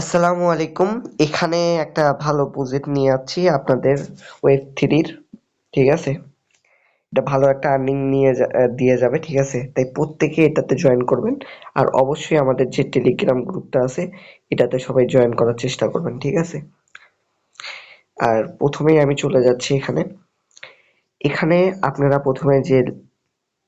আসসালামু আলাইকুম। এখানে একটা ভালো প্রজেক্ট নিয়ে যাচ্ছি আপনাদের ওয়েব থ্রির। ঠিক আছে, এটা ভালো একটা আর্নিং দিয়ে যাবে। ঠিক আছে, তাই প্রত্যেকে এটাতে জয়েন করবেন। আর অবশ্যই আমাদের যে টেলিগ্রাম গ্রুপটা আছে এটাতে সবাই জয়েন করার চেষ্টা করবেন। ঠিক আছে, আর প্রথমেই আমি চলে যাচ্ছি এখানে। এখানে আপনারা প্রথমে যে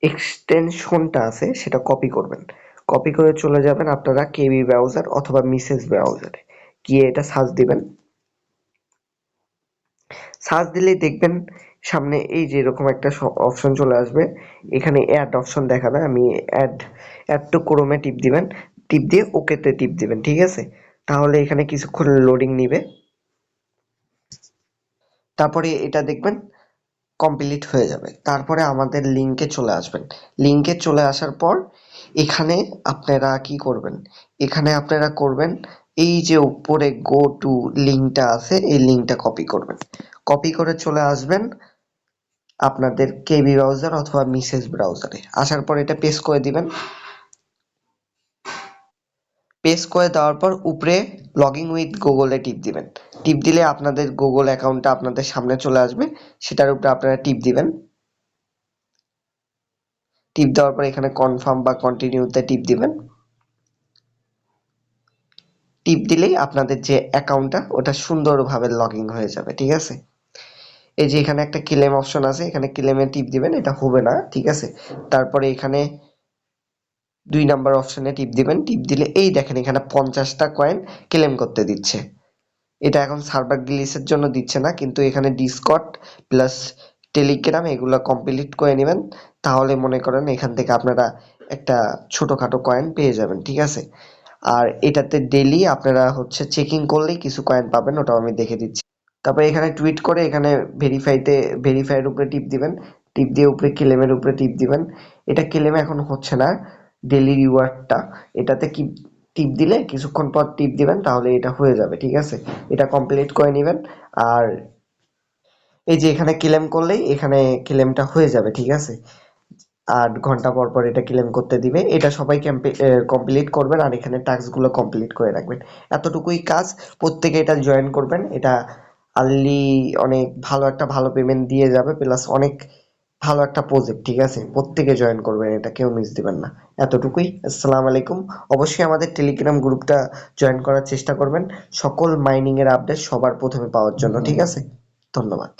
এক্সটেনশনটা আছে সেটা কপি করবেন। কপি করে চলে যাবেন আপনারা কেবি ব্রাউজার অথবা মিসেস ব্রাউজারে, গিয়ে এটা সার্চ দিবেন। সার্চ দিলেই দেখবেন সামনে এই যে এরকম একটা অপশন চলে আসবে। এখানে অ্যাড অপশন দেখাবে। আমি অ্যাড টু ক্রোমে টিপ দিবেন। টিপ দিয়ে ওকেতে টিপ দিবেন। ঠিক আছে, তাহলে এখানে কিছুক্ষণ লোডিং নিবে। তারপরে এটা দেখবেন কমপ্লিট হয়ে যাবে। তারপরে আমাদের লিঙ্কে চলে আসবেন। লিঙ্কে চলে আসার পর এখানে আপনারা কি করবেন, এখানে আপনারা করবেন এই যে উপরে গো টু লিঙ্কটা আছে এই লিঙ্কটা কপি করবেন। কপি করে চলে আসবেন আপনাদের কেবি ব্রাউজার অথবা মিসেস ব্রাউজারে। আসার পর এটা পেস্ট করে দিবেন। পেস্ট করে দেওয়ার পর উপরে লগ ইন উইথ গুগলে টিপ দিবেন। টিপ দিলে আপনাদের গুগল অ্যাকাউন্টটা আপনাদের সামনে চলে আসবে। সেটার উপরে আপনারা টিপ দিবেন। টিপ দেওয়ার পর এখানে কনফার্ম বা কন্টিনিউতে টিপ দিবেন। টিপ দিলেই আপনাদের যে অ্যাকাউন্টটা ওটা সুন্দরভাবে লগ ইন হয়ে যাবে। ঠিক আছে, এই যে এখানে একটা ক্লেম অপশন আছে, এখানে ক্লেমে টিপ দিবেন। এটা হবে না। ঠিক আছে, তারপরে এখানে ২ নাম্বার অপশনে টিপ দিবেন। টিপ দিলে এই দেখেন এখানে ৫০টা কয়েন ক্লেম করতে দিচ্ছে। এটা এখন সার্ভার গ্লিচের জন্য দিচ্ছে না, কিন্তু এখানে ডিসকর্ড প্লাস টেলিগ্রাম এগুলো কমপ্লিট করে নেবেন। তাহলে মনে করেন এখান থেকে আপনারা একটা ছোটখাটো কয়েন পেয়ে যাবেন। ঠিক আছে, আর এটাতে ডেইলি আপনারা হচ্ছে চেকিং করলেই কিছু কয়েন পাবেন, ওটাও আমি দেখে দিচ্ছি। তারপরে এখানে টুইট করে এখানে ভেরিফাইয়ের উপরে টিপ দিবেন। টিপ দিয়ে উপরে ক্লেমের উপরে টিপ দিবেন। এটা ক্লেম এখন হচ্ছে না, ডেইলি রিওয়ার্ডটা। এটাতে কি টিপ দিলে কিছুক্ষণ পর টিপ দিবেন, তাহলে এটা হয়ে যাবে। ঠিক আছে, এটা কমপ্লিট করে নেবেন। আর এই যে এখানে ক্লেম করলেই এখানে ক্লেমটা হয়ে যাবে। ঠিক আছে, ৮ ঘন্টা পর পর এটা ক্লেম করতে দিবে। এটা সবাই কমপ্লিট করবেন আর এখানে টাস্কগুলো কমপ্লিট করে রাখবেন। এতটুকুই কাজ। প্রত্যেকে এটা জয়েন করবেন। এটা আর্লি অনেক ভালো পেমেন্ট দিয়ে যাবে, প্লাস অনেক ভালো একটা প্রজেক্ট। ঠিক আছে, প্রত্যেকে জয়েন করবেন, এটা কেউ মিস দিবেন না। এতটুকুই। আসসালামু আলাইকুম। অবশ্যই আমাদের টেলিগ্রাম গ্রুপটা জয়েন করার চেষ্টা করবেন সকল মাইনিং এর আপডেট সবার প্রথমে পাওয়ার জন্য। ঠিক আছে, ধন্যবাদ।